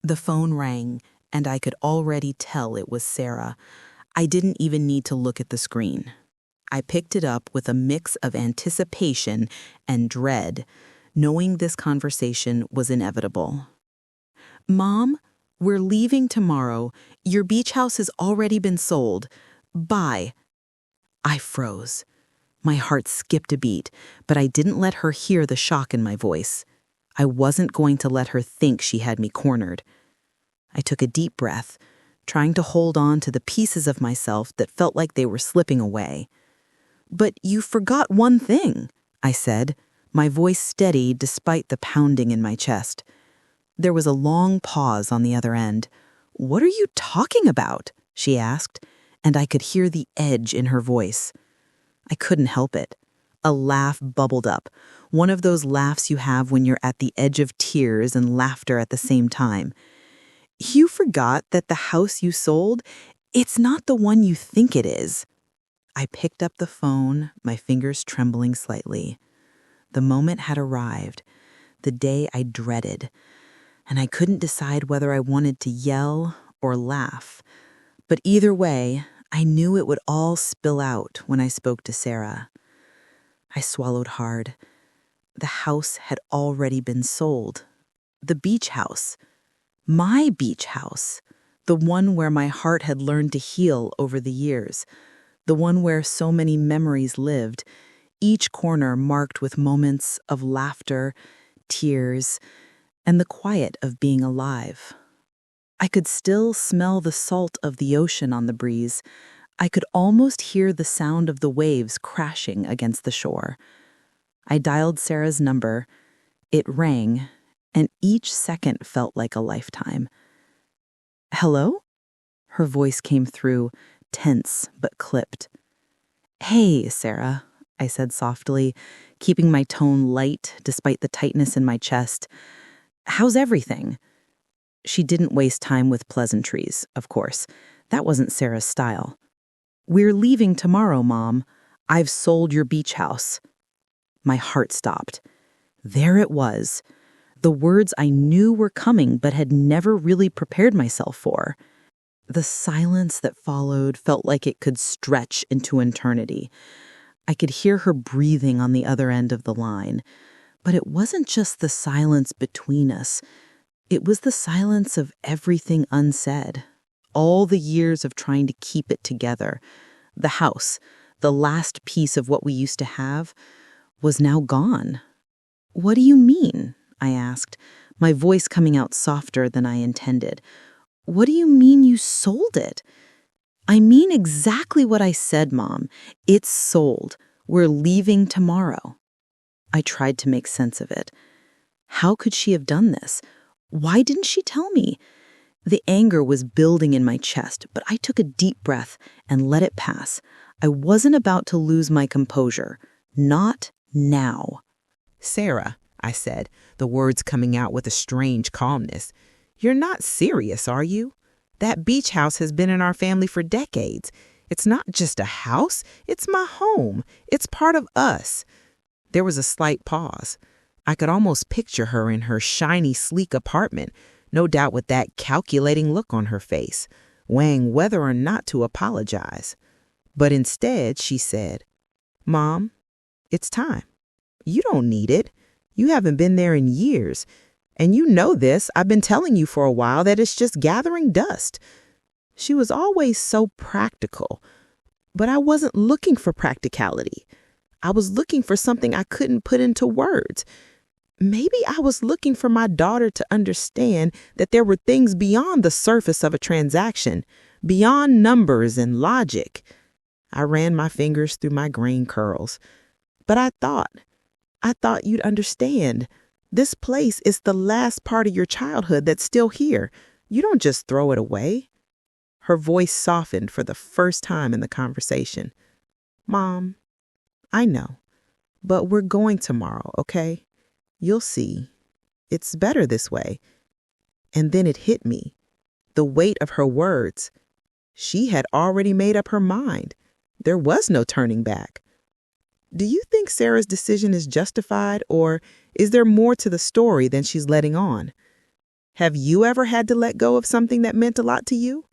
The phone rang, and I could already tell it was Sarah. I didn't even need to look at the screen. I picked it up with a mix of anticipation and dread, knowing this conversation was inevitable. "Mom, we're leaving tomorrow. Your beach house has already been sold. Bye." I froze. My heart skipped a beat, but I didn't let her hear the shock in my voice. I wasn't going to let her think she had me cornered. I took a deep breath, trying to hold on to the pieces of myself that felt like they were slipping away. "But you forgot one thing," I said, my voice steady despite the pounding in my chest. There was a long pause on the other end. "What are you talking about?" she asked, and I could hear the edge in her voice. I couldn't help it. A laugh bubbled up, one of those laughs you have when you're at the edge of tears and laughter at the same time. "You forgot that the house you sold, it's not the one you think it is." I picked up the phone, my fingers trembling slightly. The moment had arrived, the day I dreaded, and I couldn't decide whether I wanted to yell or laugh. But either way, I knew it would all spill out when I spoke to Sarah. I swallowed hard. The house had already been sold. The beach house. My beach house. The one where my heart had learned to heal over the years. The one where so many memories lived, each corner marked with moments of laughter, tears, and the quiet of being alive. I could still smell the salt of the ocean on the breeze. I could almost hear the sound of the waves crashing against the shore. I dialed Sarah's number. It rang, and each second felt like a lifetime. "Hello?" Her voice came through, tense but clipped. "Hey, Sarah," I said softly, keeping my tone light despite the tightness in my chest. "How's everything?" She didn't waste time with pleasantries, of course. That wasn't Sarah's style. "We're leaving tomorrow, Mom. I've sold your beach house." My heart stopped. There it was. The words I knew were coming but had never really prepared myself for. The silence that followed felt like it could stretch into eternity. I could hear her breathing on the other end of the line. But it wasn't just the silence between us. It was the silence of everything unsaid. All the years of trying to keep it together. The house, the last piece of what we used to have, was now gone. "What do you mean?" I asked, my voice coming out softer than I intended. "What do you mean you sold it?" "I mean exactly what I said, Mom. It's sold. We're leaving tomorrow." I tried to make sense of it. How could she have done this? Why didn't she tell me? The anger was building in my chest, but I took a deep breath and let it pass. I wasn't about to lose my composure. Not now. "Sarah," I said, the words coming out with a strange calmness, "you're not serious, are you? That beach house has been in our family for decades. It's not just a house, it's my home. It's part of us." There was a slight pause. I could almost picture her in her shiny, sleek apartment, no doubt with that calculating look on her face, weighing whether or not to apologize. But instead, she said, "Mom, it's time. You don't need it. You haven't been there in years. And you know this. I've been telling you for a while that it's just gathering dust." She was always so practical, but I wasn't looking for practicality. I was looking for something I couldn't put into words. Maybe I was looking for my daughter to understand that there were things beyond the surface of a transaction, beyond numbers and logic. I ran my fingers through my green curls. "But I thought you'd understand. This place is the last part of your childhood that's still here. You don't just throw it away." Her voice softened for the first time in the conversation. "Mom, I know, but we're going tomorrow, okay? You'll see. It's better this way." And then it hit me. The weight of her words. She had already made up her mind. There was no turning back. Do you think Sarah's decision is justified, or is there more to the story than she's letting on? Have you ever had to let go of something that meant a lot to you?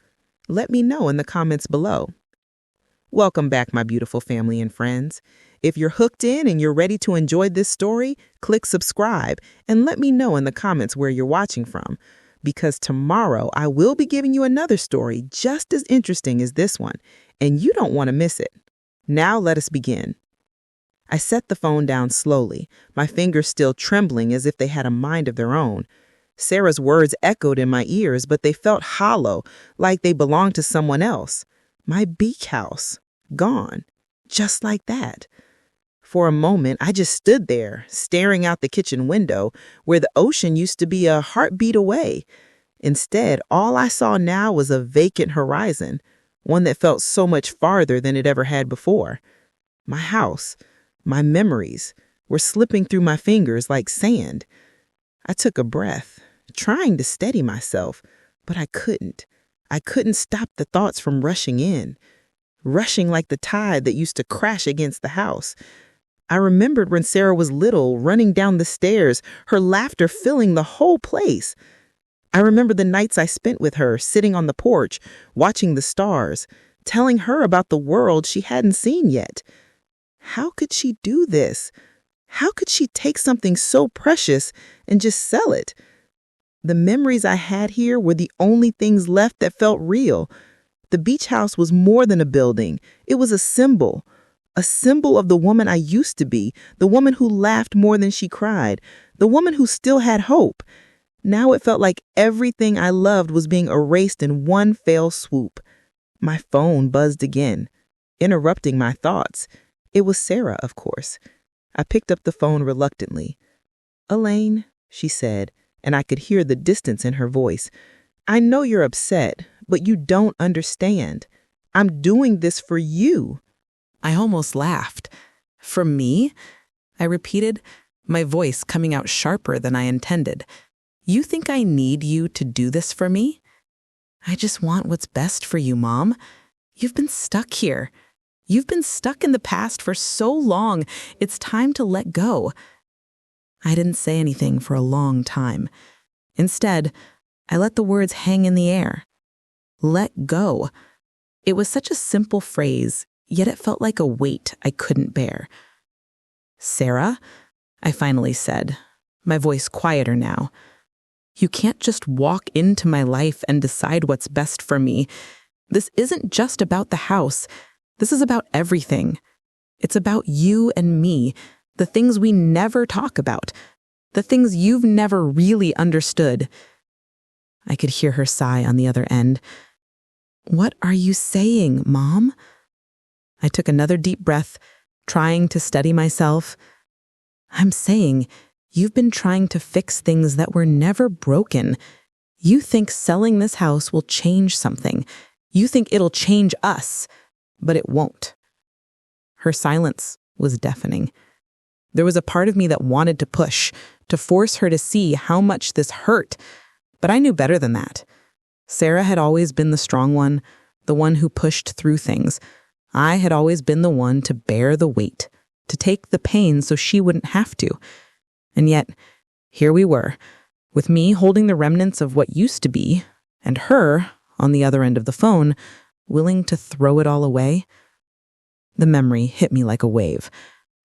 Let me know in the comments below. Welcome back, my beautiful family and friends. If you're hooked in and you're ready to enjoy this story, click subscribe and let me know in the comments where you're watching from, because tomorrow I will be giving you another story just as interesting as this one, and you don't want to miss it. Now let us begin. I set the phone down slowly, my fingers still trembling as if they had a mind of their own. Sarah's words echoed in my ears, but they felt hollow, like they belonged to someone else. My beach house. Gone. Just like that. For a moment, I just stood there, staring out the kitchen window, where the ocean used to be a heartbeat away. Instead, all I saw now was a vacant horizon, one that felt so much farther than it ever had before. My house, my memories, were slipping through my fingers like sand. I took a breath, trying to steady myself, but I couldn't. I couldn't stop the thoughts from rushing in, rushing like the tide that used to crash against the house. I remembered when Sarah was little, running down the stairs, her laughter filling the whole place. I remember the nights I spent with her, sitting on the porch, watching the stars, telling her about the world she hadn't seen yet. How could she do this? How could she take something so precious and just sell it? The memories I had here were the only things left that felt real. The beach house was more than a building. It was a symbol of the woman I used to be, the woman who laughed more than she cried, the woman who still had hope. Now it felt like everything I loved was being erased in one fell swoop. My phone buzzed again, interrupting my thoughts. It was Sarah, of course. I picked up the phone reluctantly. "Elaine," she said, and I could hear the distance in her voice. "I know you're upset, but you don't understand. I'm doing this for you." I almost laughed. "For me?" I repeated, my voice coming out sharper than I intended. "You think I need you to do this for me?" "I just want what's best for you, Mom. You've been stuck here. You've been stuck in the past for so long. It's time to let go." I didn't say anything for a long time. Instead, I let the words hang in the air. Let go. It was such a simple phrase, yet it felt like a weight I couldn't bear. "Sarah," I finally said, my voice quieter now, "you can't just walk into my life and decide what's best for me. This isn't just about the house. This is about everything. It's about you and me, the things we never talk about, the things you've never really understood." I could hear her sigh on the other end. "What are you saying, Mom?" I took another deep breath, trying to steady myself. "I'm saying you've been trying to fix things that were never broken. You think selling this house will change something. You think it'll change us, but it won't." Her silence was deafening. There was a part of me that wanted to push, to force her to see how much this hurt, but I knew better than that. Sarah had always been the strong one, the one who pushed through things. I had always been the one to bear the weight, to take the pain so she wouldn't have to. And yet, here we were, with me holding the remnants of what used to be, and her, on the other end of the phone, willing to throw it all away. The memory hit me like a wave.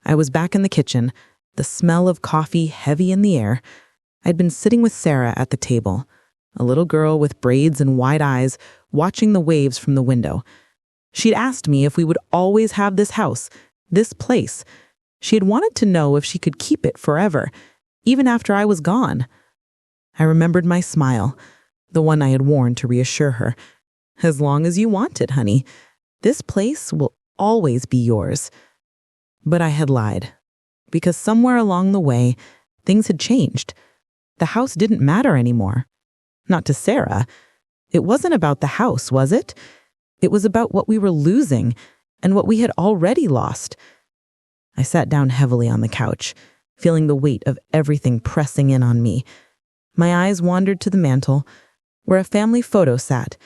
I was back in the kitchen, the smell of coffee heavy in the air. I'd been sitting with Sarah at the table, a little girl with braids and wide eyes, watching the waves from the window. She'd asked me if we would always have this house, this place. She had wanted to know if she could keep it forever, even after I was gone. I remembered my smile, the one I had worn to reassure her. "As long as you want it, honey. This place will always be yours." But I had lied, because somewhere along the way, things had changed. The house didn't matter anymore. Not to Sarah. It wasn't about the house, was it? It was about what we were losing and what we had already lost. I sat down heavily on the couch, feeling the weight of everything pressing in on me. My eyes wandered to the mantel, where a family photo sat.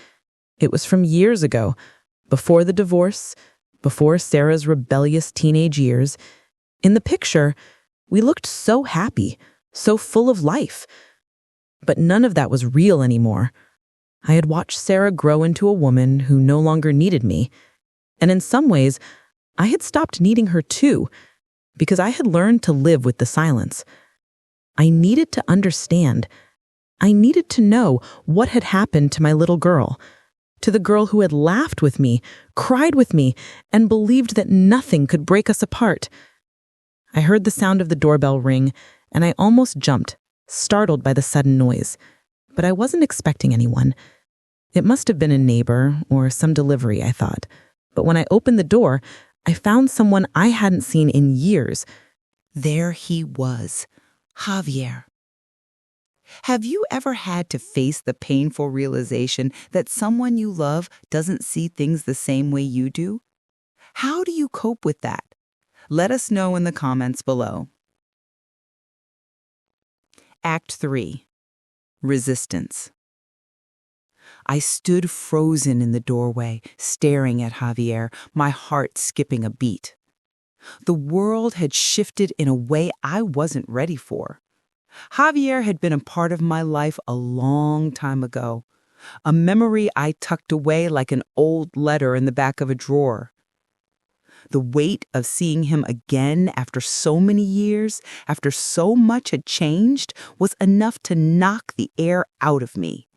It was from years ago, before the divorce, before Sarah's rebellious teenage years. In the picture, we looked so happy, so full of life. But none of that was real anymore. I had watched Sarah grow into a woman who no longer needed me. And in some ways, I had stopped needing her too, because I had learned to live with the silence. I needed to understand. I needed to know what had happened to my little girl, to the girl who had laughed with me, cried with me, and believed that nothing could break us apart. I heard the sound of the doorbell ring, and I almost jumped, startled by the sudden noise. But I wasn't expecting anyone. It must have been a neighbor or some delivery, I thought. But when I opened the door, I found someone I hadn't seen in years. There he was, Javier. Have you ever had to face the painful realization that someone you love doesn't see things the same way you do? How do you cope with that? Let us know in the comments below. Act 3. Resistance. I stood frozen in the doorway, staring at Javier, my heart skipping a beat. The world had shifted in a way I wasn't ready for. Javier had been a part of my life a long time ago, a memory I tucked away like an old letter in the back of a drawer. The weight of seeing him again after so many years, after so much had changed, was enough to knock the air out of me.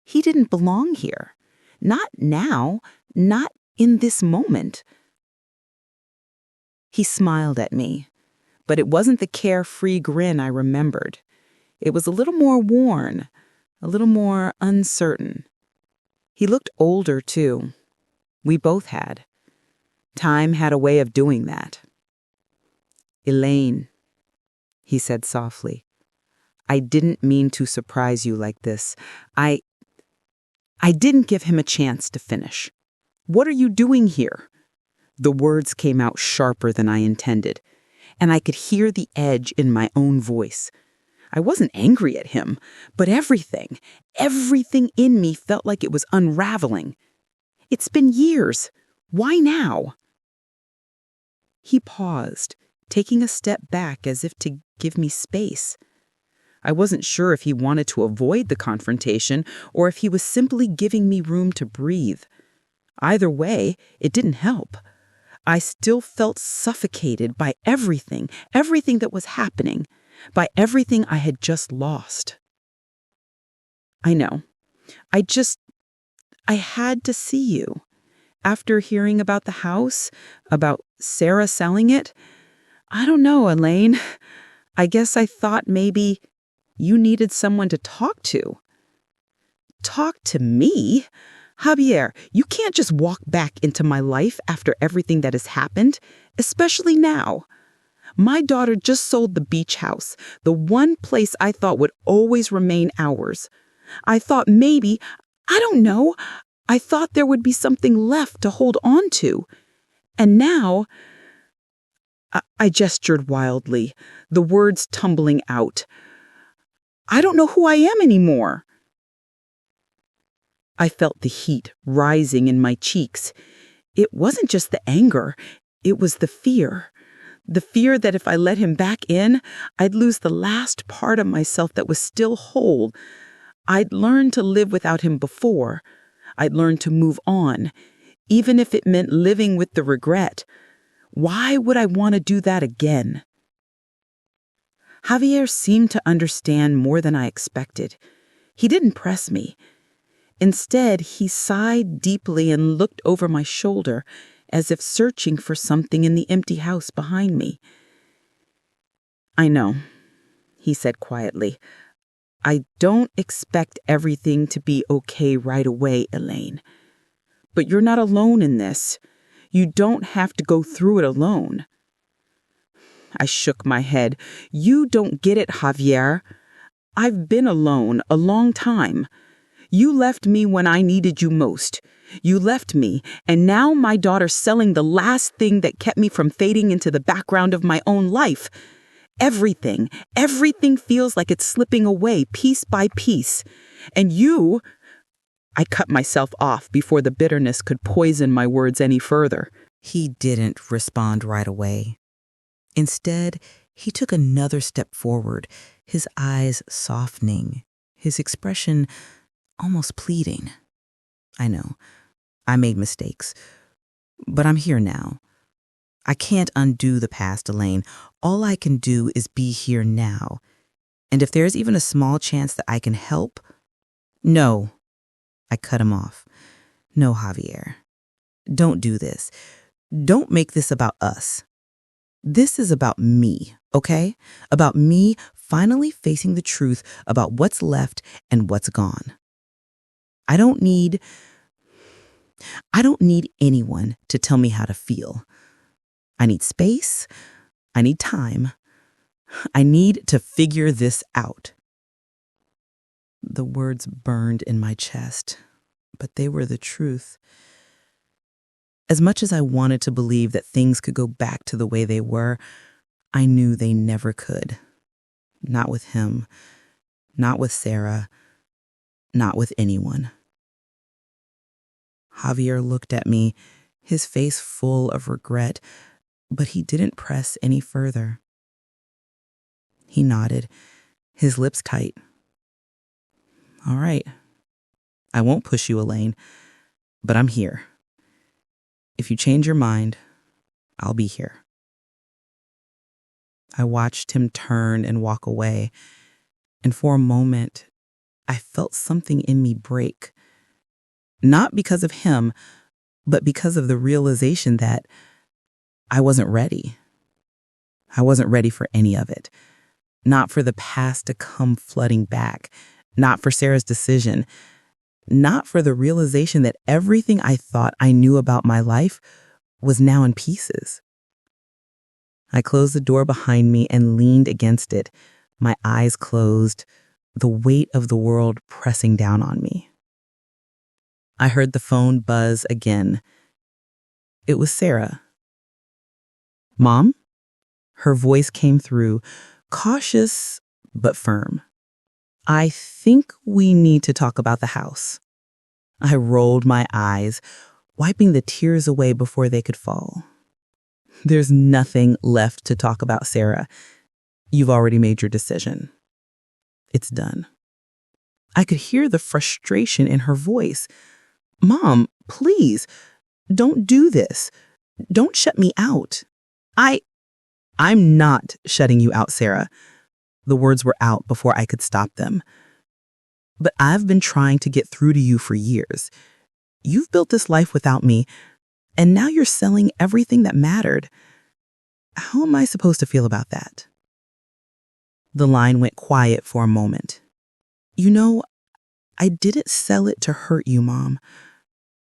He didn't belong here. Not now, not in this moment. He smiled at me, but it wasn't the carefree grin I remembered. It was a little more worn, a little more uncertain. He looked older, too. We both had. Time had a way of doing that. "Elaine," he said softly, "I didn't mean to surprise you like this. I didn't give him a chance to finish. What are you doing here?" The words came out sharper than I intended, and I could hear the edge in my own voice. I wasn't angry at him, but everything in me felt like it was unraveling. It's been years. Why now? He paused, taking a step back as if to give me space. I wasn't sure if he wanted to avoid the confrontation or if he was simply giving me room to breathe. Either way, it didn't help. I still felt suffocated by everything that was happening, by everything I had just lost. I know. I had to see you. After hearing about the house, about Sarah selling it, I don't know, Elaine. I guess I thought maybe you needed someone to talk to. Talk to me? Javier, you can't just walk back into my life after everything that has happened, especially now. My daughter just sold the beach house, the one place I thought would always remain ours. I thought maybe, I don't know, I thought there would be something left to hold on to. And now, I gestured wildly, the words tumbling out. I don't know who I am anymore. I felt the heat rising in my cheeks. It wasn't just the anger, it was the fear. The fear that if I let him back in, I'd lose the last part of myself that was still whole. I'd learned to live without him before. I'd learned to move on, even if it meant living with the regret. Why would I want to do that again? Javier seemed to understand more than I expected. He didn't press me. Instead, he sighed deeply and looked over my shoulder, as if searching for something in the empty house behind me. I know, he said quietly. I don't expect everything to be okay right away, Elaine. But you're not alone in this. You don't have to go through it alone. I shook my head. You don't get it, Javier. I've been alone a long time. You left me when I needed you most. You left me, and now my daughter's selling the last thing that kept me from fading into the background of my own life. Everything feels like it's slipping away piece by piece. And you... I cut myself off before the bitterness could poison my words any further. He didn't respond right away. Instead, he took another step forward, his eyes softening, his expression almost pleading. I know, I made mistakes, but I'm here now. I can't undo the past, Elaine. All I can do is be here now. And if there's even a small chance that I can help... No, I cut him off. No, Javier. Don't do this. Don't make this about us. This is about me, okay? About me finally facing the truth about what's left and what's gone. I don't need anyone to tell me how to feel. I need space. I need time. I need to figure this out. The words burned in my chest, but they were the truth. As much as I wanted to believe that things could go back to the way they were, I knew they never could. Not with him, not with Sarah, not with anyone. Javier looked at me, his face full of regret, but he didn't press any further. He nodded, his lips tight. All right. I won't push you, Elaine, but I'm here. If you change your mind, I'll be here. I watched him turn and walk away, and for a moment, I felt something in me break. Not because of him, but because of the realization that I wasn't ready. I wasn't ready for any of it. Not for the past to come flooding back. Not for Sarah's decision. Not for the realization that everything I thought I knew about my life was now in pieces. I closed the door behind me and leaned against it, my eyes closed, the weight of the world pressing down on me. I heard the phone buzz again. It was Sarah. Mom? Her voice came through, cautious but firm. I think we need to talk about the house. I rolled my eyes, wiping the tears away before they could fall. There's nothing left to talk about, Sarah. You've already made your decision. It's done. I could hear the frustration in her voice. Mom, please, don't do this. Don't shut me out. I'm not shutting you out, Sarah. The words were out before I could stop them. But I've been trying to get through to you for years. You've built this life without me, and now you're selling everything that mattered. How am I supposed to feel about that? The line went quiet for a moment. You know, I didn't sell it to hurt you, Mom.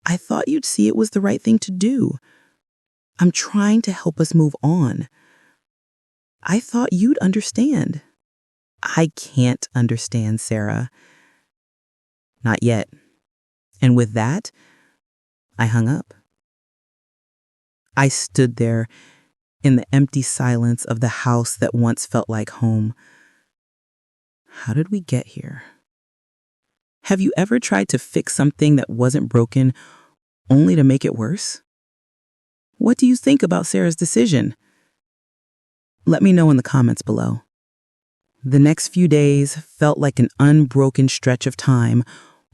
I thought you'd see it was the right thing to do. I'm trying to help us move on. I thought you'd understand. I can't understand, Sarah. Not yet. And with that, I hung up. I stood there in the empty silence of the house that once felt like home. How did we get here? Have you ever tried to fix something that wasn't broken only to make it worse? What do you think about Sarah's decision? Let me know in the comments below. The next few days felt like an unbroken stretch of time,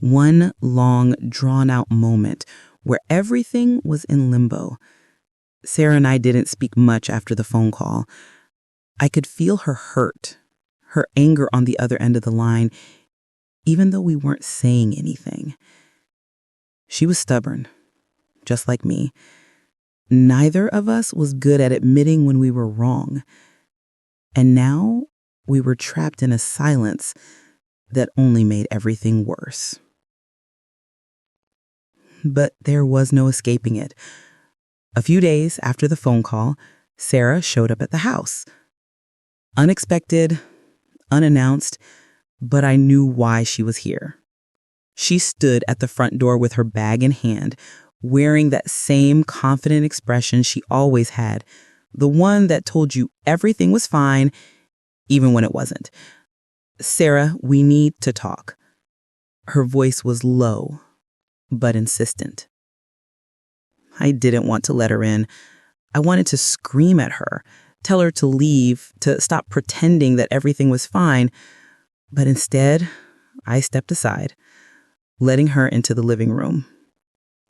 one long, drawn-out moment where everything was in limbo. Sarah and I didn't speak much after the phone call. I could feel her hurt, her anger on the other end of the line, even though we weren't saying anything. She was stubborn, just like me. Neither of us was good at admitting when we were wrong. And now we were trapped in a silence that only made everything worse. But there was no escaping it. A few days after the phone call, Sarah showed up at the house. Unexpected, unannounced, but I knew why she was here. She stood at the front door with her bag in hand, wearing that same confident expression she always had, the one that told you everything was fine, even when it wasn't. Sarah, we need to talk. Her voice was low, but insistent. I didn't want to let her in. I wanted to scream at her, tell her to leave, to stop pretending that everything was fine. But instead, I stepped aside, letting her into the living room.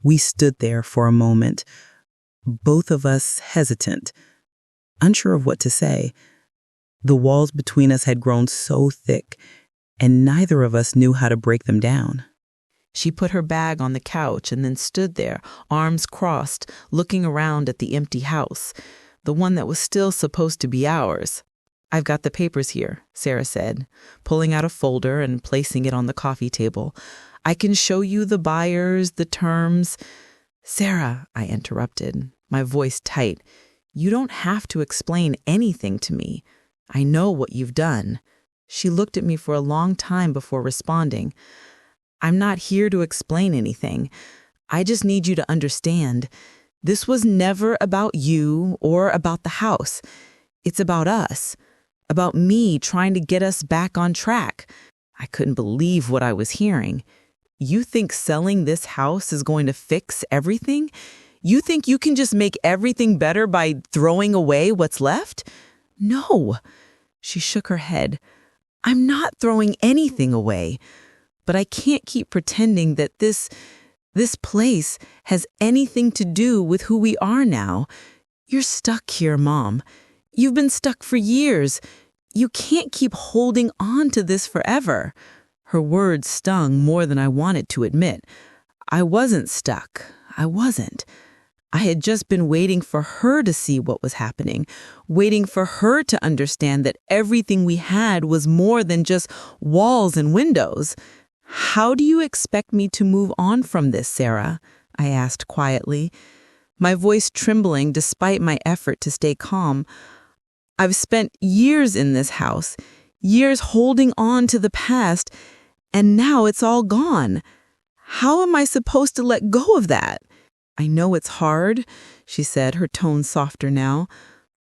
We stood there for a moment, both of us hesitant, unsure of what to say. The walls between us had grown so thick, and neither of us knew how to break them down. She put her bag on the couch and then stood there, arms crossed, looking around at the empty house, the one that was still supposed to be ours. "I've got the papers here," Sarah said, pulling out a folder and placing it on the coffee table. "I can show you the buyers, the terms." "Sarah," I interrupted, my voice tight, "you don't have to explain anything to me. I know what you've done." She looked at me for a long time before responding. "I'm not here to explain anything. I just need you to understand. This was never about you or about the house. It's about us, about me trying to get us back on track." I couldn't believe what I was hearing. "You think selling this house is going to fix everything? You think you can just make everything better by throwing away what's left?" "No." She shook her head. "I'm not throwing anything away. But I can't keep pretending that this place has anything to do with who we are now. You're stuck here, Mom. You've been stuck for years. You can't keep holding on to this forever." Her words stung more than I wanted to admit. I wasn't stuck. I wasn't. I had just been waiting for her to see what was happening, waiting for her to understand that everything we had was more than just walls and windows. "How do you expect me to move on from this, Sarah?" I asked quietly, my voice trembling despite my effort to stay calm. "I've spent years in this house, years holding on to the past, and now it's all gone. How am I supposed to let go of that?" "I know it's hard," she said, her tone softer now,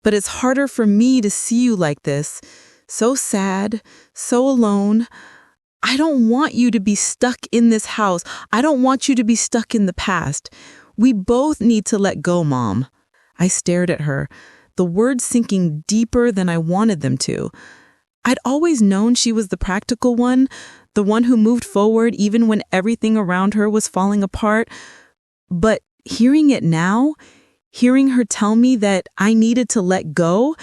"but it's harder for me to see you like this, so sad, so alone. I don't want you to be stuck in this house. I don't want you to be stuck in the past. We both need to let go, Mom." I stared at her, the words sinking deeper than I wanted them to. I'd always known she was the practical one, the one who moved forward even when everything around her was falling apart. But hearing it now, hearing her tell me that I needed to let go,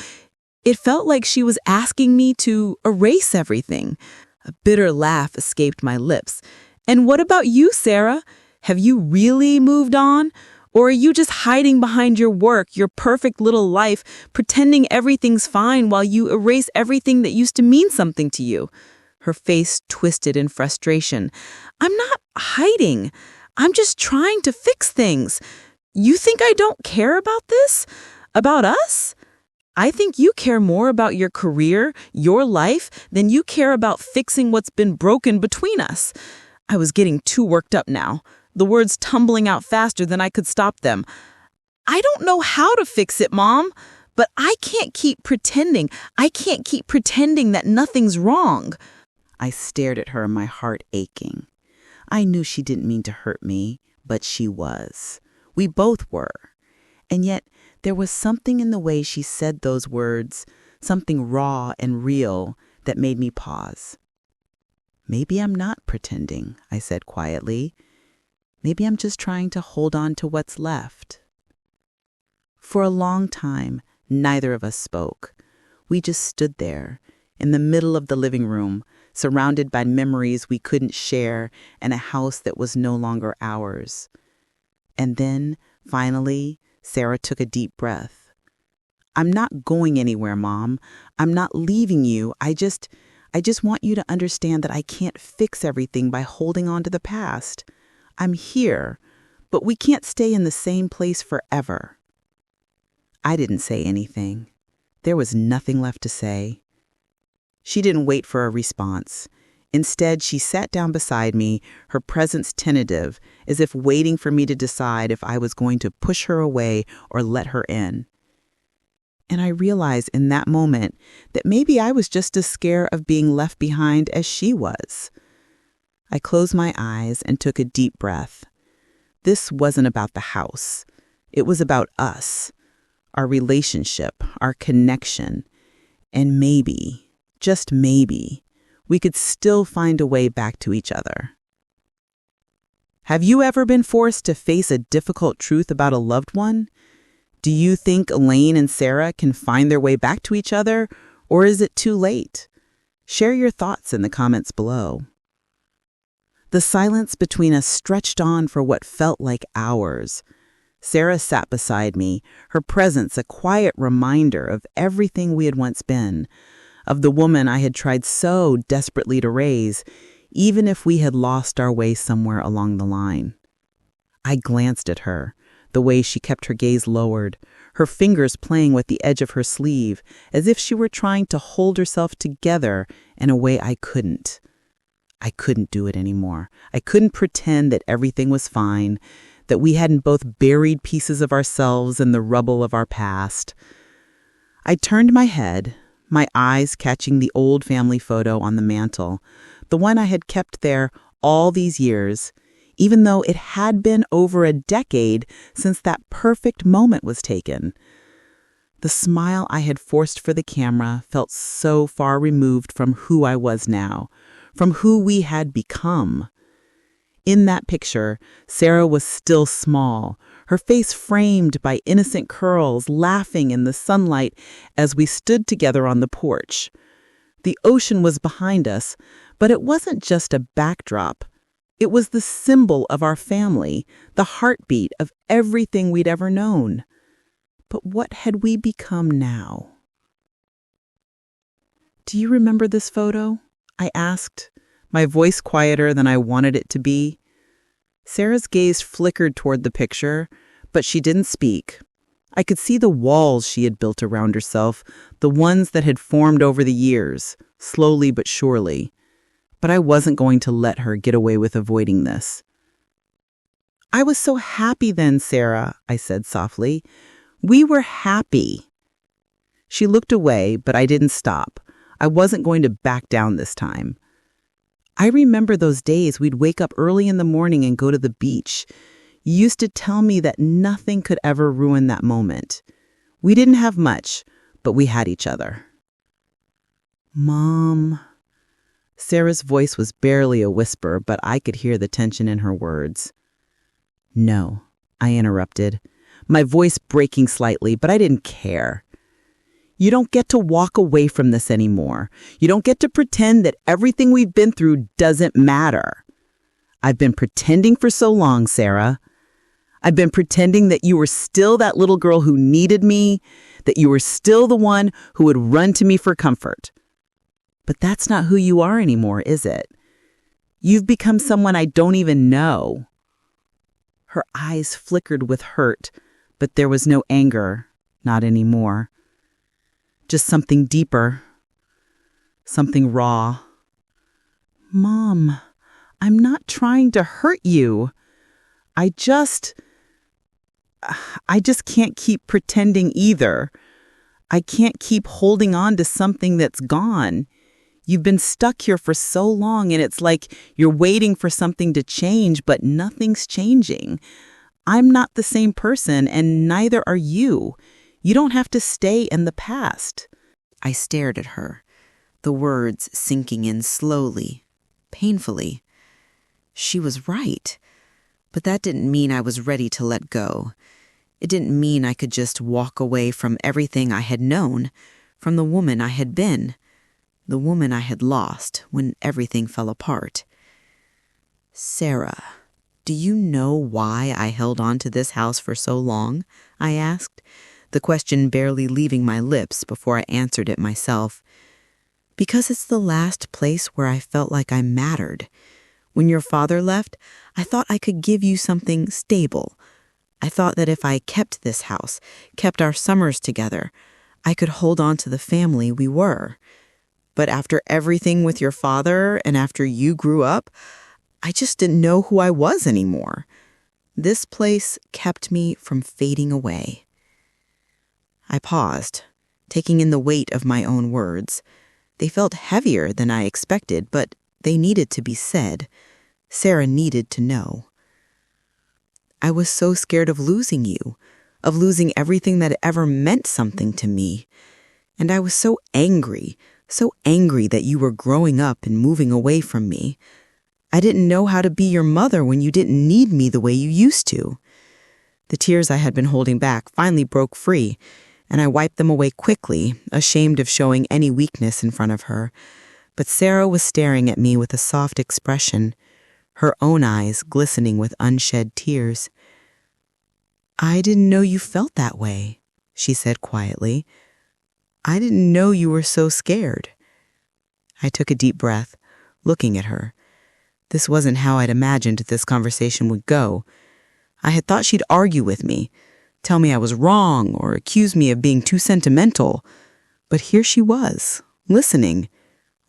it felt like she was asking me to erase everything. A bitter laugh escaped my lips. "And what about you, Sarah? Have you really moved on? Or are you just hiding behind your work, your perfect little life, pretending everything's fine while you erase everything that used to mean something to you?" Her face twisted in frustration. "I'm not hiding. I'm just trying to fix things. You think I don't care about this? About us? I think you care more about your career, your life, than you care about fixing what's been broken between us." I was getting too worked up now, the words tumbling out faster than I could stop them. "I don't know how to fix it, Mom, but I can't keep pretending. I can't keep pretending that nothing's wrong." I stared at her, my heart aching. I knew she didn't mean to hurt me, but she was. We both were. And yet, there was something in the way she said those words, something raw and real, that made me pause. "Maybe I'm not pretending," I said quietly. "Maybe I'm just trying to hold on to what's left." For a long time, neither of us spoke. We just stood there, in the middle of the living room, surrounded by memories we couldn't share and a house that was no longer ours. And then, finally, Sarah took a deep breath. "I'm not going anywhere, Mom. I'm not leaving you. I just want you to understand that I can't fix everything by holding on to the past. I'm here, but we can't stay in the same place forever." I didn't say anything. There was nothing left to say. She didn't wait for a response. Instead, she sat down beside me, her presence tentative, as if waiting for me to decide if I was going to push her away or let her in. And I realized in that moment that maybe I was just as scared of being left behind as she was. I closed my eyes and took a deep breath. This wasn't about the house. It was about us, our relationship, our connection, and maybe, just maybe, we could still find a way back to each other. Have you ever been forced to face a difficult truth about a loved one? Do you think Elaine and Sarah can find their way back to each other, or is it too late? Share your thoughts in the comments below. The silence between us stretched on for what felt like hours. Sarah sat beside me, her presence a quiet reminder of everything we had once been, of the woman I had tried so desperately to raise, even if we had lost our way somewhere along the line. I glanced at her, the way she kept her gaze lowered, her fingers playing with the edge of her sleeve, as if she were trying to hold herself together in a way I couldn't. I couldn't do it anymore. I couldn't pretend that everything was fine, that we hadn't both buried pieces of ourselves in the rubble of our past. I turned my head, my eyes catching the old family photo on the mantel, the one I had kept there all these years, even though it had been over a decade since that perfect moment was taken. The smile I had forced for the camera felt so far removed from who I was now, from who we had become. In that picture, Sarah was still small, her face framed by innocent curls, laughing in the sunlight as we stood together on the porch. The ocean was behind us, but it wasn't just a backdrop. It was the symbol of our family, the heartbeat of everything we'd ever known. But what had we become now? "Do you remember this photo?" I asked, my voice quieter than I wanted it to be. Sarah's gaze flickered toward the picture, but she didn't speak. I could see the walls she had built around herself, the ones that had formed over the years, slowly but surely. But I wasn't going to let her get away with avoiding this. "I was so happy then, Sarah," I said softly. "We were happy." She looked away, but I didn't stop. I wasn't going to back down this time. "I remember those days we'd wake up early in the morning and go to the beach. You used to tell me that nothing could ever ruin that moment. We didn't have much, but we had each other." "Mom." Sarah's voice was barely a whisper, but I could hear the tension in her words. "No," I interrupted, my voice breaking slightly, but I didn't care. "You don't get to walk away from this anymore. You don't get to pretend that everything we've been through doesn't matter. I've been pretending for so long, Sarah. I've been pretending that you were still that little girl who needed me, that you were still the one who would run to me for comfort. But that's not who you are anymore, is it? You've become someone I don't even know." Her eyes flickered with hurt, but there was no anger, not anymore. Just something deeper, something raw. "Mom, I'm not trying to hurt you. I just can't keep pretending either. I can't keep holding on to something that's gone. You've been stuck here for so long, and it's like you're waiting for something to change, but nothing's changing. I'm not the same person, and neither are you. You don't have to stay in the past." I stared at her, the words sinking in slowly, painfully. She was right, but that didn't mean I was ready to let go. It didn't mean I could just walk away from everything I had known, from the woman I had been, the woman I had lost when everything fell apart. "Sarah, do you know why I held on to this house for so long?" I asked, the question barely leaving my lips before I answered it myself. "Because it's the last place where I felt like I mattered. When your father left, I thought I could give you something stable. I thought that if I kept this house, kept our summers together, I could hold on to the family we were. But after everything with your father and after you grew up, I just didn't know who I was anymore. This place kept me from fading away." I paused, taking in the weight of my own words. They felt heavier than I expected, but they needed to be said. Sarah needed to know. "I was so scared of losing you, of losing everything that ever meant something to me. And I was so angry, so angry that you were growing up and moving away from me. I didn't know how to be your mother when you didn't need me the way you used to." The tears I had been holding back finally broke free, and I wiped them away quickly, ashamed of showing any weakness in front of her. But Sarah was staring at me with a soft expression, her own eyes glistening with unshed tears. "I didn't know you felt that way," she said quietly. "I didn't know you were so scared." I took a deep breath, looking at her. This wasn't how I'd imagined this conversation would go. I had thought she'd argue with me, tell me I was wrong, or accuse me of being too sentimental. But here she was, listening,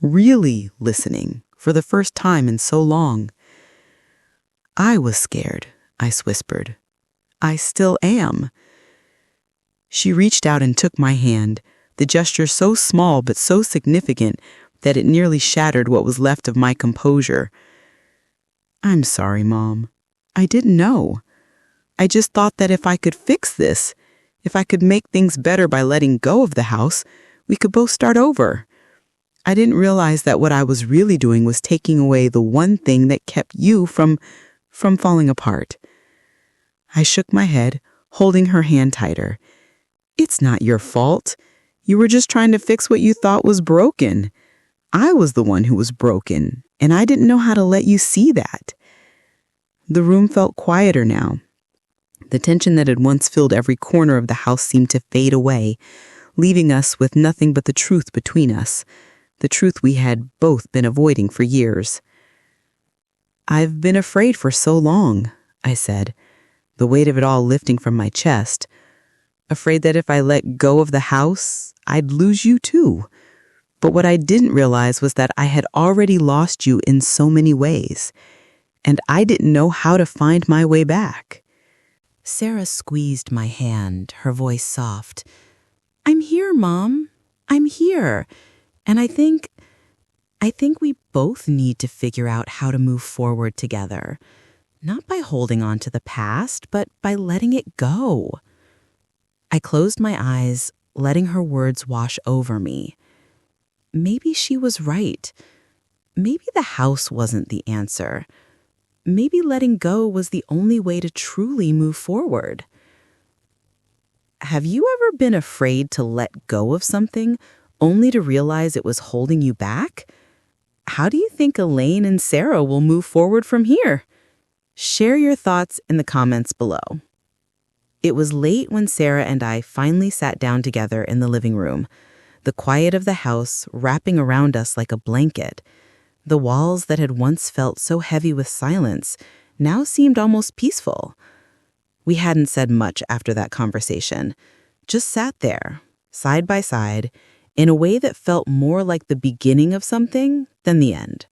really listening, for the first time in so long. "I was scared," I whispered. "I still am." She reached out and took my hand, the gesture so small but so significant that it nearly shattered what was left of my composure. "I'm sorry, Mom. I didn't know. I just thought that if I could fix this, if I could make things better by letting go of the house, we could both start over. I didn't realize that what I was really doing was taking away the one thing that kept you from falling apart." I shook my head, holding her hand tighter. "It's not your fault. You were just trying to fix what you thought was broken. I was the one who was broken, and I didn't know how to let you see that." The room felt quieter now. The tension that had once filled every corner of the house seemed to fade away, leaving us with nothing but the truth between us, the truth we had both been avoiding for years. "I've been afraid for so long," I said, the weight of it all lifting from my chest. "Afraid that if I let go of the house, I'd lose you too. But what I didn't realize was that I had already lost you in so many ways, and I didn't know how to find my way back." Sarah squeezed my hand, her voice soft. "I'm here, Mom. I'm here. And I think we both need to figure out how to move forward together. Not by holding on to the past, but by letting it go." I closed my eyes, letting her words wash over me. Maybe she was right. Maybe the house wasn't the answer. Maybe letting go was the only way to truly move forward. Have you ever been afraid to let go of something only to realize it was holding you back? How do you think Elaine and Sarah will move forward from here? Share your thoughts in the comments below. It was late when Sarah and I finally sat down together in the living room, the quiet of the house wrapping around us like a blanket. The walls that had once felt so heavy with silence now seemed almost peaceful. We hadn't said much after that conversation, just sat there, side by side, in a way that felt more like the beginning of something than the end.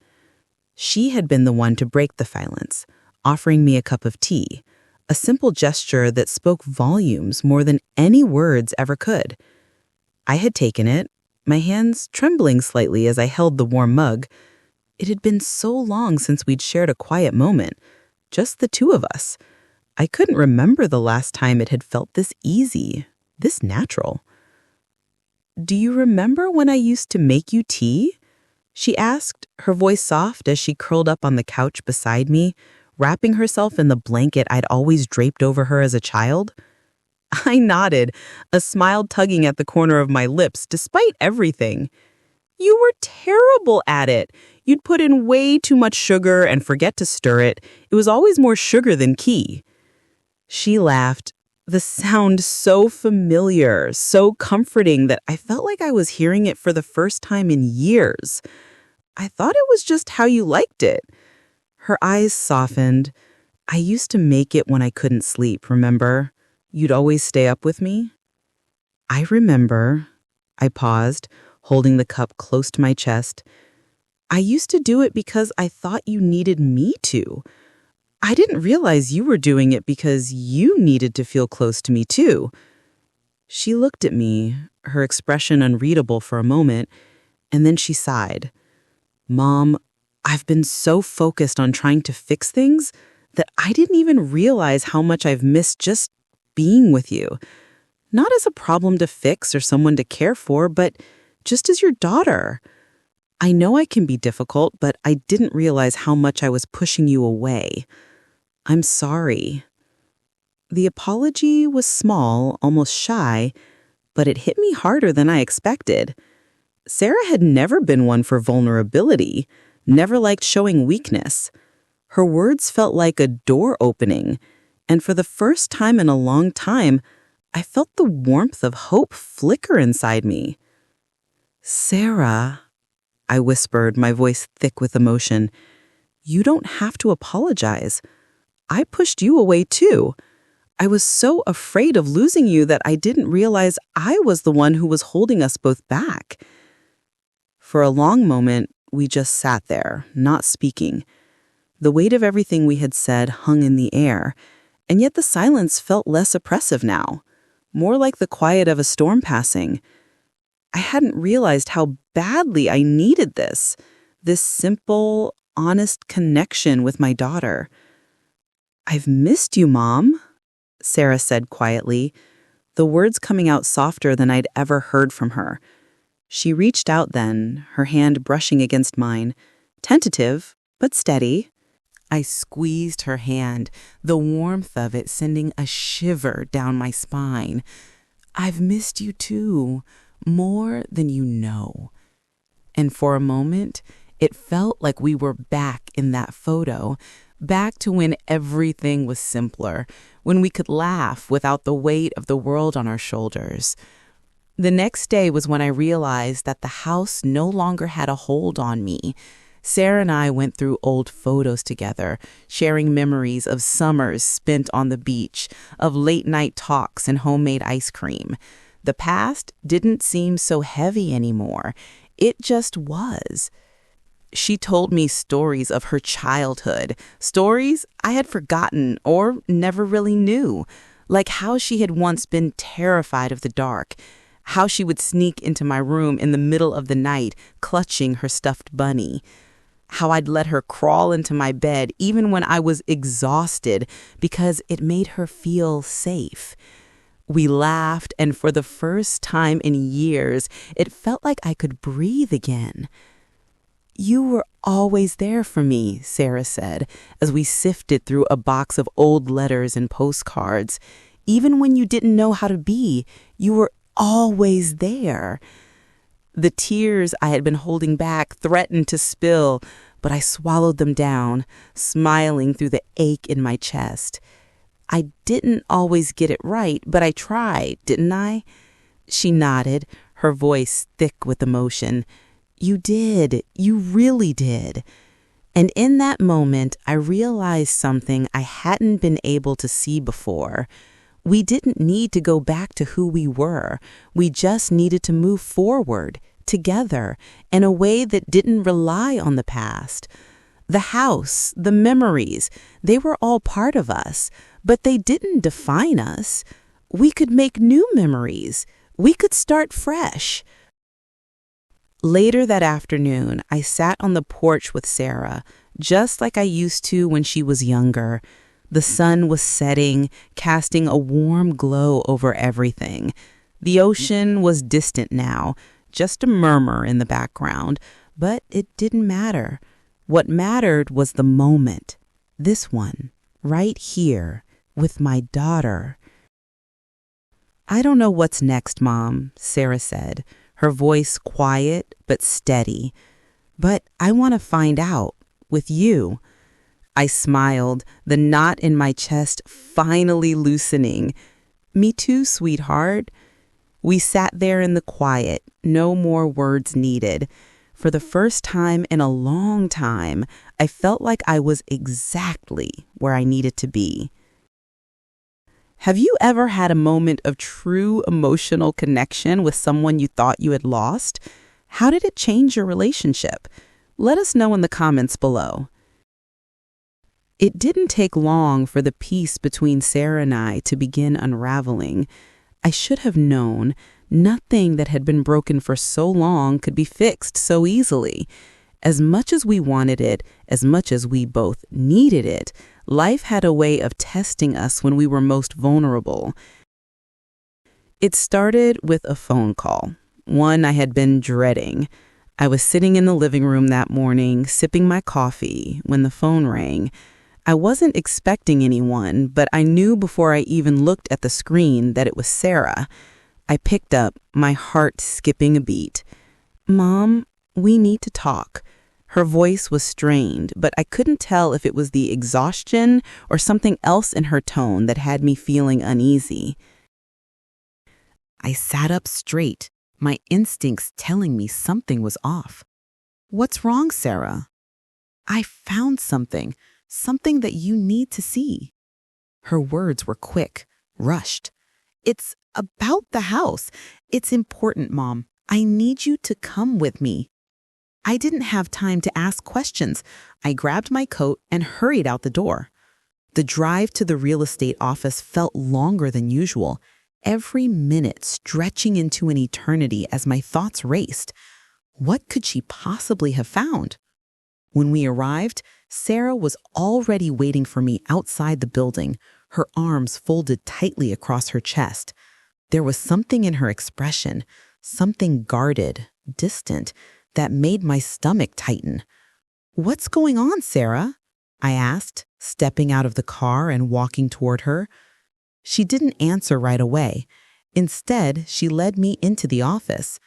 She had been the one to break the silence, offering me a cup of tea, a simple gesture that spoke volumes more than any words ever could. I had taken it, my hands trembling slightly as I held the warm mug. It had been so long since we'd shared a quiet moment, just the two of us. I couldn't remember the last time it had felt this easy, this natural. "Do you remember when I used to make you tea?" she asked, her voice soft as she curled up on the couch beside me, wrapping herself in the blanket I'd always draped over her as a child. I nodded, a smile tugging at the corner of my lips despite everything. "You were terrible at it. You'd put in way too much sugar and forget to stir it. It was always more sugar than tea." She laughed, the sound so familiar, so comforting that I felt like I was hearing it for the first time in years. "I thought it was just how you liked it." Her eyes softened. "I used to make it when I couldn't sleep, remember? You'd always stay up with me." "I remember." I paused, holding the cup close to my chest. "I used to do it because I thought you needed me to. I didn't realize you were doing it because you needed to feel close to me too." She looked at me, her expression unreadable for a moment, and then she sighed. "Mom, I've been so focused on trying to fix things that I didn't even realize how much I've missed just being with you. Not as a problem to fix or someone to care for, but just as your daughter. I know I can be difficult, but I didn't realize how much I was pushing you away. I'm sorry." The apology was small, almost shy, but it hit me harder than I expected. Sarah had never been one for vulnerability, never liked showing weakness. Her words felt like a door opening, and for the first time in a long time, I felt the warmth of hope flicker inside me. "Sarah," I whispered, my voice thick with emotion, "you don't have to apologize. I pushed you away too. I was so afraid of losing you that I didn't realize I was the one who was holding us both back." For a long moment, we just sat there, not speaking. The weight of everything we had said hung in the air, and yet the silence felt less oppressive now, more like the quiet of a storm passing. I hadn't realized how badly I needed this simple, honest connection with my daughter. "I've missed you, Mom," Sarah said quietly, the words coming out softer than I'd ever heard from her. She reached out then, her hand brushing against mine, tentative but steady. I squeezed her hand, the warmth of it sending a shiver down my spine. "I've missed you too, more than you know." And for a moment, it felt like we were back in that photo, back to when everything was simpler, when we could laugh without the weight of the world on our shoulders. The next day was when I realized that the house no longer had a hold on me. Sarah and I went through old photos together, sharing memories of summers spent on the beach, of late-night talks and homemade ice cream. The past didn't seem so heavy anymore. It just was. She told me stories of her childhood, stories I had forgotten or never really knew, like how she had once been terrified of the dark, how she would sneak into my room in the middle of the night, clutching her stuffed bunny, how I'd let her crawl into my bed even when I was exhausted because it made her feel safe. We laughed, and for the first time in years, it felt like I could breathe again. "You were always there for me," Sarah said, as we sifted through a box of old letters and postcards. "Even when you didn't know how to be, you were always there." The tears I had been holding back threatened to spill, but I swallowed them down, smiling through the ache in my chest. "I didn't always get it right, but I tried, didn't I?" She nodded, her voice thick with emotion. "You did. You really did." And in that moment, I realized something I hadn't been able to see before. We didn't need to go back to who we were. We just needed to move forward, together, in a way that didn't rely on the past. The house, the memories, they were all part of us, but they didn't define us. We could make new memories. We could start fresh. Later that afternoon, I sat on the porch with Sarah, just like I used to when she was younger. The sun was setting, casting a warm glow over everything. The ocean was distant now, just a murmur in the background, but it didn't matter. What mattered was the moment, this one, right here, with my daughter. "I don't know what's next, Mom," Sarah said, her voice quiet but steady. "But I want to find out, with you." I smiled, the knot in my chest finally loosening. "Me too, sweetheart." We sat there in the quiet, no more words needed. For the first time in a long time, I felt like I was exactly where I needed to be. Have you ever had a moment of true emotional connection with someone you thought you had lost? How did it change your relationship? Let us know in the comments below. It didn't take long for the peace between Sarah and I to begin unraveling. I should have known nothing that had been broken for so long could be fixed so easily. As much as we wanted it, as much as we both needed it, life had a way of testing us when we were most vulnerable. It started with a phone call. one I had been dreading. I was sitting in the living room that morning, sipping my coffee, when the phone rang. I wasn't expecting anyone, but I knew before I even looked at the screen that it was Sarah. I picked up, my heart skipping a beat. "Mom, we need to talk." Her voice was strained, but I couldn't tell if it was the exhaustion or something else in her tone that had me feeling uneasy. I sat up straight, my instincts telling me something was off. "What's wrong, Sarah?" "I found something that you need to see." Her words were quick, rushed. "It's about the house. It's important, Mom. I need you to come with me." I didn't have time to ask questions. I grabbed my coat and hurried out the door. The drive to the real estate office felt longer than usual, every minute stretching into an eternity as my thoughts raced. What could she possibly have found? When we arrived, Sarah was already waiting for me outside the building, her arms folded tightly across her chest. There was something in her expression, something guarded, distant, that made my stomach tighten. "What's going on, Sarah?" I asked, stepping out of the car and walking toward her. She didn't answer right away. Instead, she led me into the office.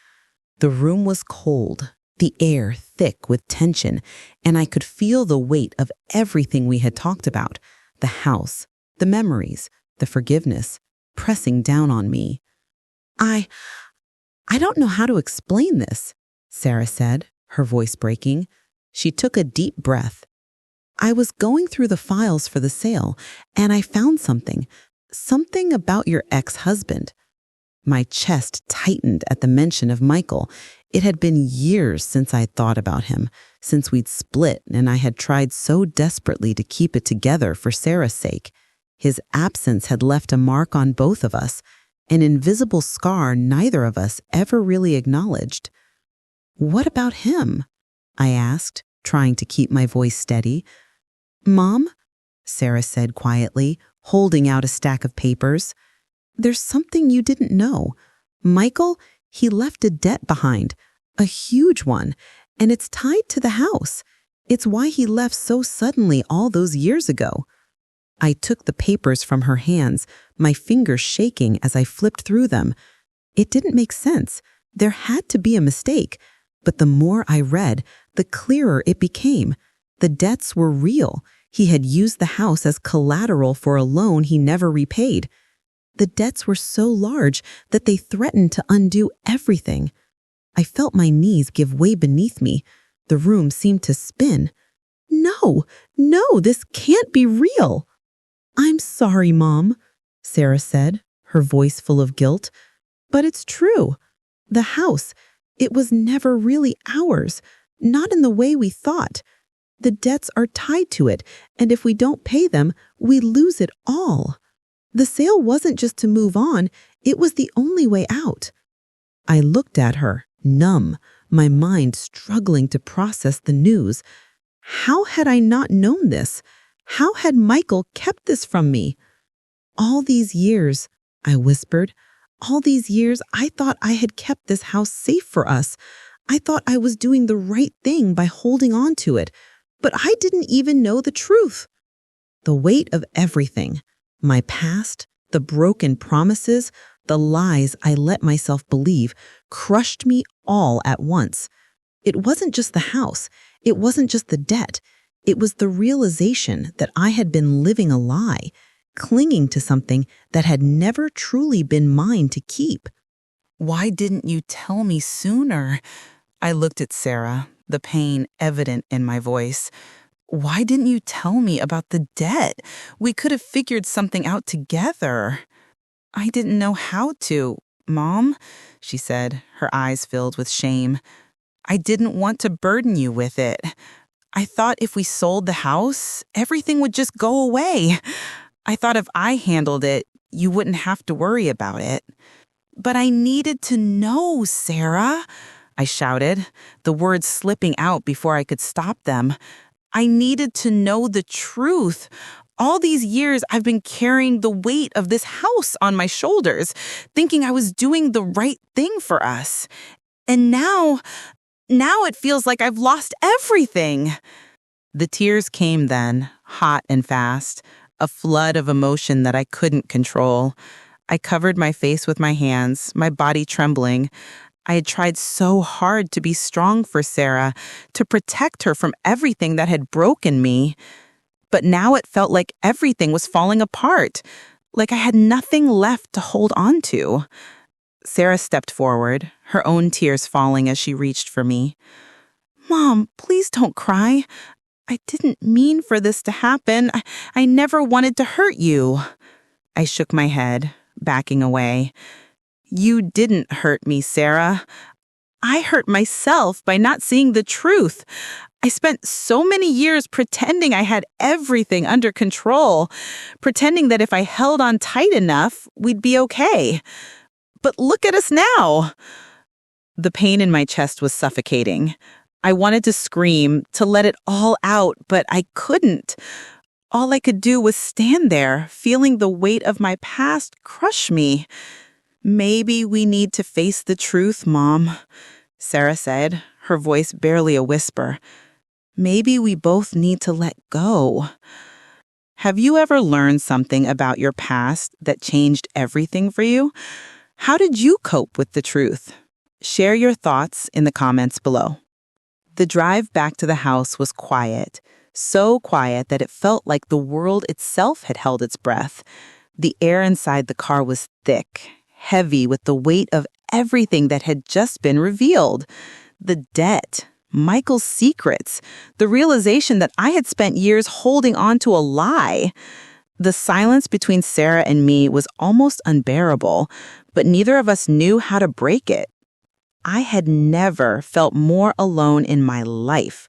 The room was cold, the air thick with tension, and I could feel the weight of everything we had talked about, the house, the memories, the forgiveness, pressing down on me. I don't know how to explain this," Sarah said, her voice breaking. She took a deep breath. "I was going through the files for the sale, and I found something about your ex-husband." My chest tightened at the mention of Michael. It had been years since I'd thought about him, since we'd split, and I had tried so desperately to keep it together for Sarah's sake. His absence had left a mark on both of us, an invisible scar neither of us ever really acknowledged. "What about him?" I asked, trying to keep my voice steady. "Mom," Sarah said quietly, holding out a stack of papers, "there's something you didn't know. Michael, he left a debt behind, a huge one, and it's tied to the house. It's why he left so suddenly all those years ago." I took the papers from her hands, my fingers shaking as I flipped through them. It didn't make sense. There had to be a mistake. But the more I read, the clearer it became. The debts were real. He had used the house as collateral for a loan he never repaid. The debts were so large that they threatened to undo everything. I felt my knees give way beneath me. The room seemed to spin. No, this can't be real." "I'm sorry, Mom," Sarah said, her voice full of guilt. "But it's true. The house, it was never really ours, not in the way we thought. The debts are tied to it, and if we don't pay them, we lose it all. The sale wasn't just to move on, it was the only way out." I looked at her, numb, my mind struggling to process the news. How had I not known this? How had Michael kept this from me? "All these years," I whispered, "all these years I thought I had kept this house safe for us. I thought I was doing the right thing by holding on to it, but I didn't even know the truth." The weight of everything, my past, the broken promises, the lies I let myself believe, crushed me all at once. It wasn't just the house. It wasn't just the debt. It was the realization that I had been living a lie, clinging to something that had never truly been mine to keep. "Why didn't you tell me sooner?" I looked at Sarah, the pain evident in my voice. "Why didn't you tell me about the debt? We could have figured something out together." "I didn't know how to, Mom," she said, her eyes filled with shame. "I didn't want to burden you with it. I thought if we sold the house, everything would just go away. I thought if I handled it, you wouldn't have to worry about it." "But I needed to know, Sarah," I shouted, the words slipping out before I could stop them. "I needed to know the truth. All these years, I've been carrying the weight of this house on my shoulders, thinking I was doing the right thing for us. And now it feels like I've lost everything. The tears came then, hot and fast, a flood of emotion that I couldn't control. I covered my face with my hands, my body trembling. I had tried so hard to be strong for Sarah, to protect her from everything that had broken me. But now it felt like everything was falling apart, like I had nothing left to hold on to. Sarah stepped forward, her own tears falling as she reached for me. "Mom, please don't cry. I didn't mean for this to happen. I never wanted to hurt you." I shook my head, backing away. "You didn't hurt me, Sarah. I hurt myself by not seeing the truth. I spent so many years pretending I had everything under control, pretending that if I held on tight enough, we'd be okay. But look at us now." The pain in my chest was suffocating. I wanted to scream, to let it all out, but I couldn't. All I could do was stand there, feeling the weight of my past crush me. "Maybe we need to face the truth, Mom," Sarah said, her voice barely a whisper. "Maybe we both need to let go." Have you ever learned something about your past that changed everything for you? How did you cope with the truth? Share your thoughts in the comments below. The drive back to the house was quiet, so quiet that it felt like the world itself had held its breath. The air inside the car was thick, heavy with the weight of everything that had just been revealed. The debt, Michael's secrets, the realization that I had spent years holding on to a lie. The silence between Sarah and me was almost unbearable, but neither of us knew how to break it. I had never felt more alone in my life.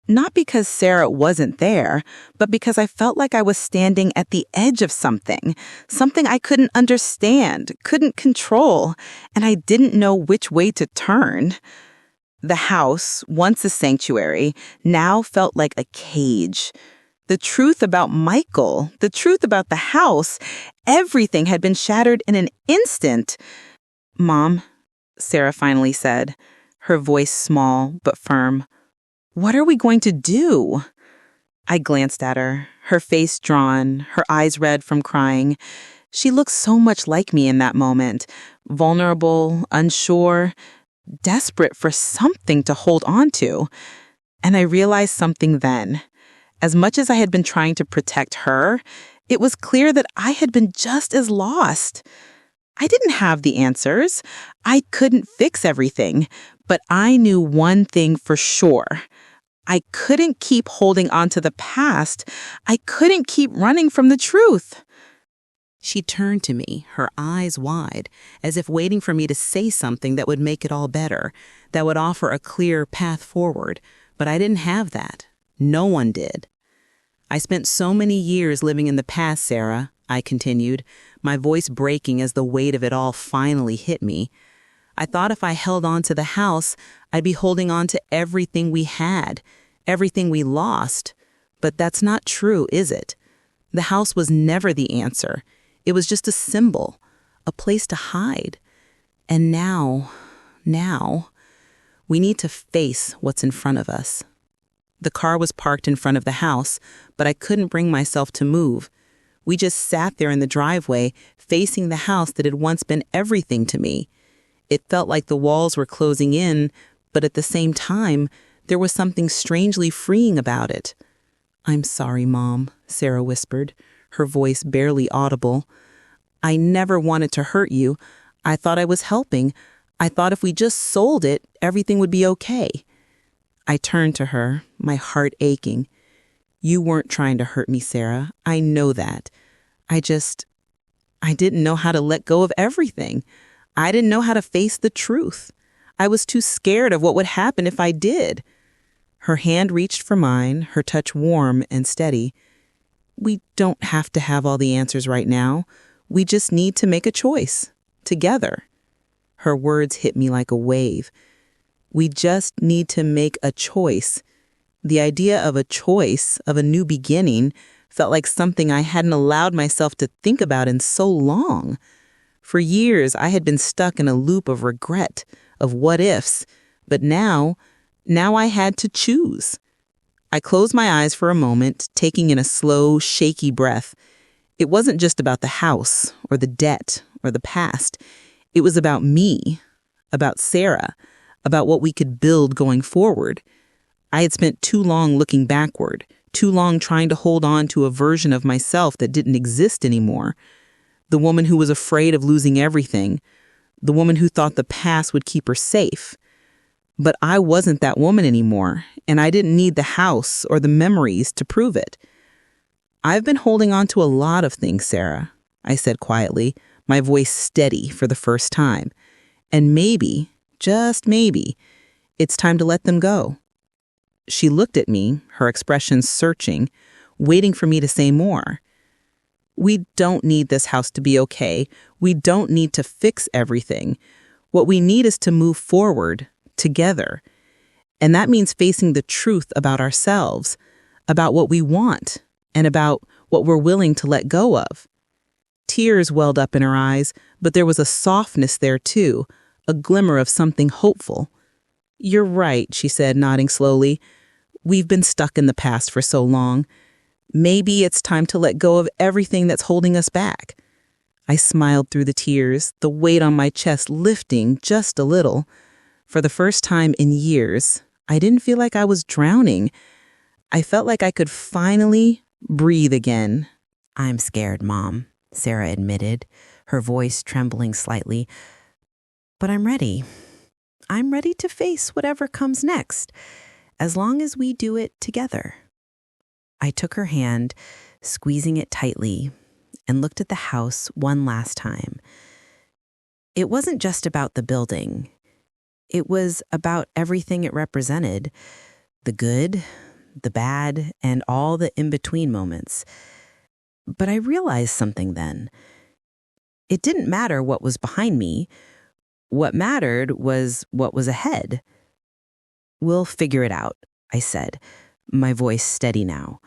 Not because Sarah wasn't there, but because I felt like I was standing at the edge of something I couldn't understand, couldn't control, and I didn't know which way to turn. The house, once a sanctuary, now felt like a cage. The truth about Michael, the truth about the house, everything had been shattered in an instant. "Mom," Sarah finally said, her voice small but firm, "what are we going to do?" I glanced at her, her face drawn, her eyes red from crying. She looked so much like me in that moment, vulnerable, unsure, desperate for something to hold on to. And I realized something then. As much as I had been trying to protect her, it was clear that I had been just as lost. I didn't have the answers. I couldn't fix everything, but I knew one thing for sure. I couldn't keep holding on to the past. I couldn't keep running from the truth. She turned to me, her eyes wide, as if waiting for me to say something that would make it all better, that would offer a clear path forward. But I didn't have that. No one did. "I spent so many years living in the past, Sarah," I continued, my voice breaking as the weight of it all finally hit me. "I thought if I held on to the house, I'd be holding on to everything we had, everything we lost. But that's not true, is it? The house was never the answer. It was just a symbol, a place to hide. And now, we need to face what's in front of us." The car was parked in front of the house, but I couldn't bring myself to move. We just sat there in the driveway, facing the house that had once been everything to me. It felt like the walls were closing in, but at the same time, there was something strangely freeing about it. "I'm sorry, Mom," Sarah whispered, her voice barely audible. "I never wanted to hurt you. I thought I was helping. I thought if we just sold it, everything would be okay." I turned to her, my heart aching. "You weren't trying to hurt me, Sarah. I know that. I didn't know how to let go of everything. I didn't know how to face the truth. I was too scared of what would happen if I did." Her hand reached for mine, her touch warm and steady. "We don't have to have all the answers right now. We just need to make a choice, together." Her words hit me like a wave. We just need to make a choice. The idea of a choice, of a new beginning, felt like something I hadn't allowed myself to think about in so long. For years, I had been stuck in a loop of regret, of what ifs, but now I had to choose. I closed my eyes for a moment, taking in a slow, shaky breath. It wasn't just about the house or the debt or the past. It was about me, about Sarah, about what we could build going forward. I had spent too long looking backward, too long trying to hold on to a version of myself that didn't exist anymore. The woman who was afraid of losing everything, the woman who thought the past would keep her safe. But I wasn't that woman anymore, and I didn't need the house or the memories to prove it. I've been holding on to a lot of things, Sarah, I said quietly, my voice steady for the first time. And maybe, just maybe, it's time to let them go. She looked at me, her expression searching, waiting for me to say more. We don't need this house to be okay. We don't need to fix everything. What we need is to move forward, together. And that means facing the truth about ourselves, about what we want, and about what we're willing to let go of. Tears welled up in her eyes, but there was a softness there too, a glimmer of something hopeful. You're right, she said, nodding slowly. We've been stuck in the past for so long. Maybe it's time to let go of everything that's holding us back. I smiled through the tears, the weight on my chest lifting just a little. For the first time in years, I didn't feel like I was drowning. I felt like I could finally breathe again. I'm scared, Mom, Sarah admitted, her voice trembling slightly. But I'm ready. I'm ready to face whatever comes next, as long as we do it together. I took her hand, squeezing it tightly, and looked at the house one last time. It wasn't just about the building. It was about everything it represented, the good, the bad, and all the in-between moments. But I realized something then. It didn't matter what was behind me. What mattered was what was ahead. We'll figure it out, I said, my voice steady now.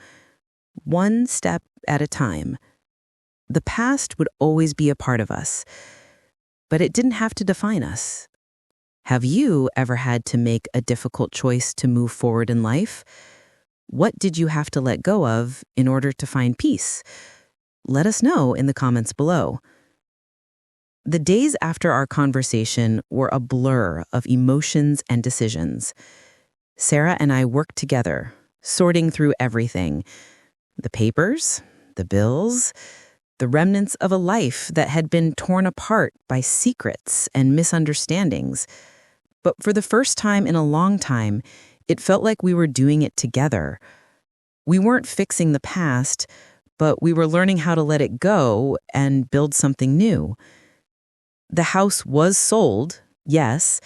One step at a time. The past would always be a part of us, but it didn't have to define us. Have you ever had to make a difficult choice to move forward in life? What did you have to let go of in order to find peace? Let us know in the comments below. The days after our conversation were a blur of emotions and decisions. Sarah and I worked together, sorting through everything. The papers, the bills, the remnants of a life that had been torn apart by secrets and misunderstandings. But for the first time in a long time, it felt like we were doing it together. We weren't fixing the past, but we were learning how to let it go and build something new. The house was sold, yes,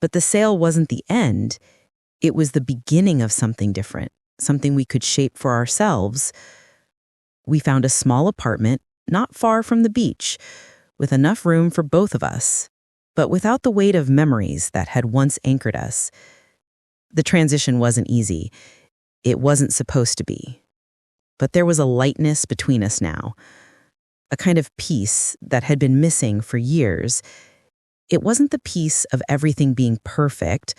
but the sale wasn't the end. It was the beginning of something different, something we could shape for ourselves. We found a small apartment, not far from the beach, with enough room for both of us, but without the weight of memories that had once anchored us. The transition wasn't easy. It wasn't supposed to be. But there was a lightness between us now, a kind of peace that had been missing for years. It wasn't the peace of everything being perfect,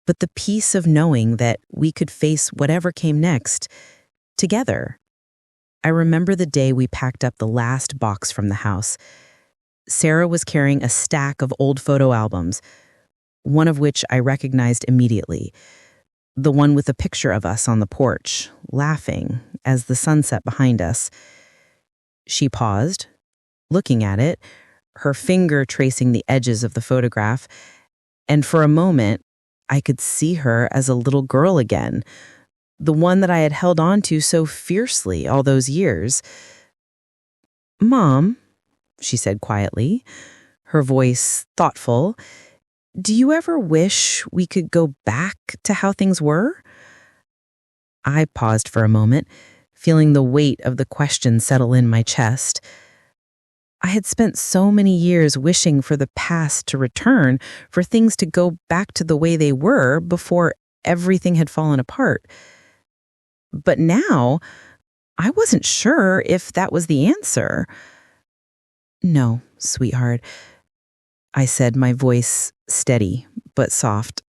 but the peace of knowing that we could face whatever came next together. I remember the day we packed up the last box from the house. Sarah was carrying a stack of old photo albums, one of which I recognized immediately, the one with a picture of us on the porch, laughing as the sun set behind us. She paused, looking at it, her finger tracing the edges of the photograph, and for a moment, I could see her as a little girl again, the one that I had held on to so fiercely all those years. "Mom," she said quietly, her voice thoughtful, "do you ever wish we could go back to how things were?" I paused for a moment, feeling the weight of the question settle in my chest. I had spent so many years wishing for the past to return, for things to go back to the way they were before everything had fallen apart. But now, I wasn't sure if that was the answer. No, sweetheart, I said, my voice steady but soft.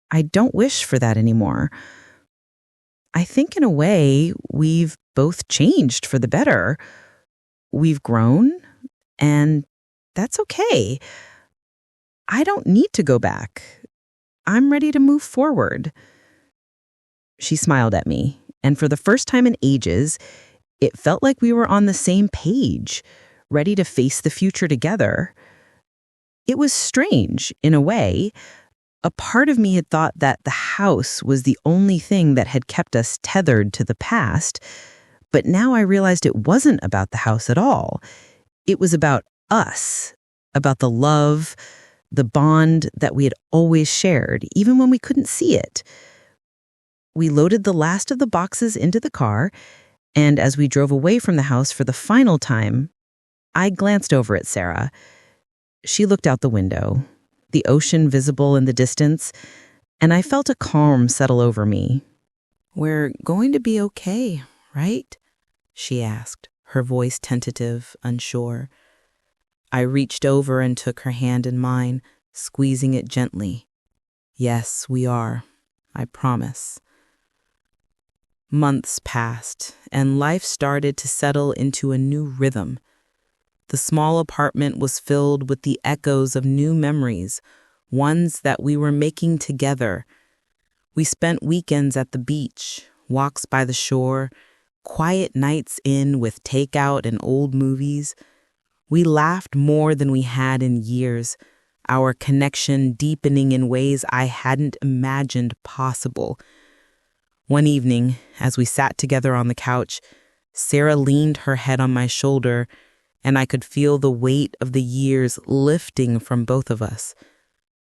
I don't wish for that anymore. I think in a way we've both changed for the better. We've grown, and that's okay. I don't need to go back. I'm ready to move forward. She smiled at me, and for the first time in ages, it felt like we were on the same page, ready to face the future together. It was strange, in a way. A part of me had thought that the house was the only thing that had kept us tethered to the past, but now I realized it wasn't about the house at all. It was about us, about the love, the bond that we had always shared, even when we couldn't see it. We loaded the last of the boxes into the car, and as we drove away from the house for the final time, I glanced over at Sarah. She looked out the window, the ocean visible in the distance, and I felt a calm settle over me. "We're going to be okay, right?" she asked, her voice tentative, unsure. I reached over and took her hand in mine, squeezing it gently. "Yes, we are. I promise." Months passed, and life started to settle into a new rhythm. The small apartment was filled with the echoes of new memories, ones that we were making together. We spent weekends at the beach, walks by the shore, quiet nights in with takeout and old movies. We laughed more than we had in years, our connection deepening in ways I hadn't imagined possible. One evening, as we sat together on the couch, Sarah leaned her head on my shoulder, and I could feel the weight of the years lifting from both of us.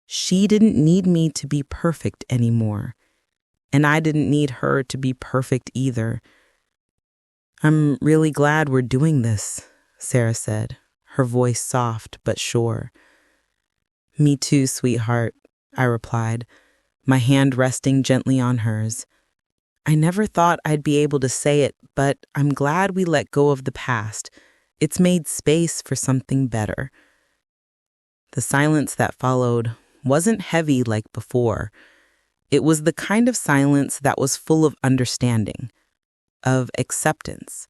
She didn't need me to be perfect anymore, and I didn't need her to be perfect either. "I'm really glad we're doing this," Sarah said, her voice soft but sure. "Me too, sweetheart," I replied, my hand resting gently on hers. I never thought I'd be able to say it, but I'm glad we let go of the past. It's made space for something better. The silence that followed wasn't heavy like before. It was the kind of silence that was full of understanding, of acceptance.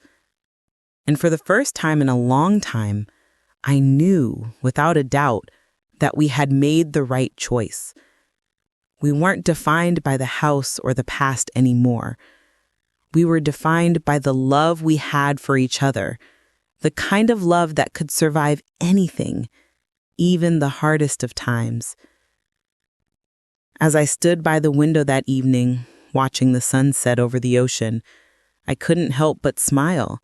And for the first time in a long time, I knew, without a doubt, that we had made the right choice. We weren't defined by the house or the past anymore. We were defined by the love we had for each other, the kind of love that could survive anything, even the hardest of times. As I stood by the window that evening, watching the sunset over the ocean, I couldn't help but smile.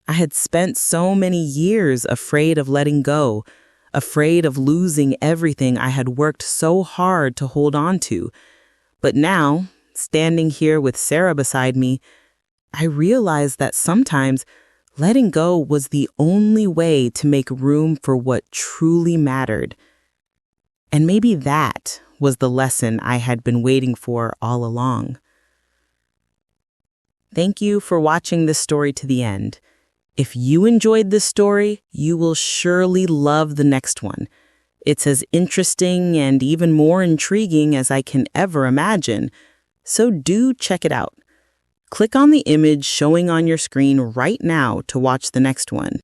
I had spent so many years afraid of letting go, afraid of losing everything I had worked so hard to hold on to. But now, standing here with Sarah beside me, I realized that sometimes letting go was the only way to make room for what truly mattered. And maybe that was the lesson I had been waiting for all along. Thank you for watching this story to the end. If you enjoyed this story, you will surely love the next one. It's as interesting and even more intriguing as I can ever imagine, so do check it out. Click on the image showing on your screen right now to watch the next one.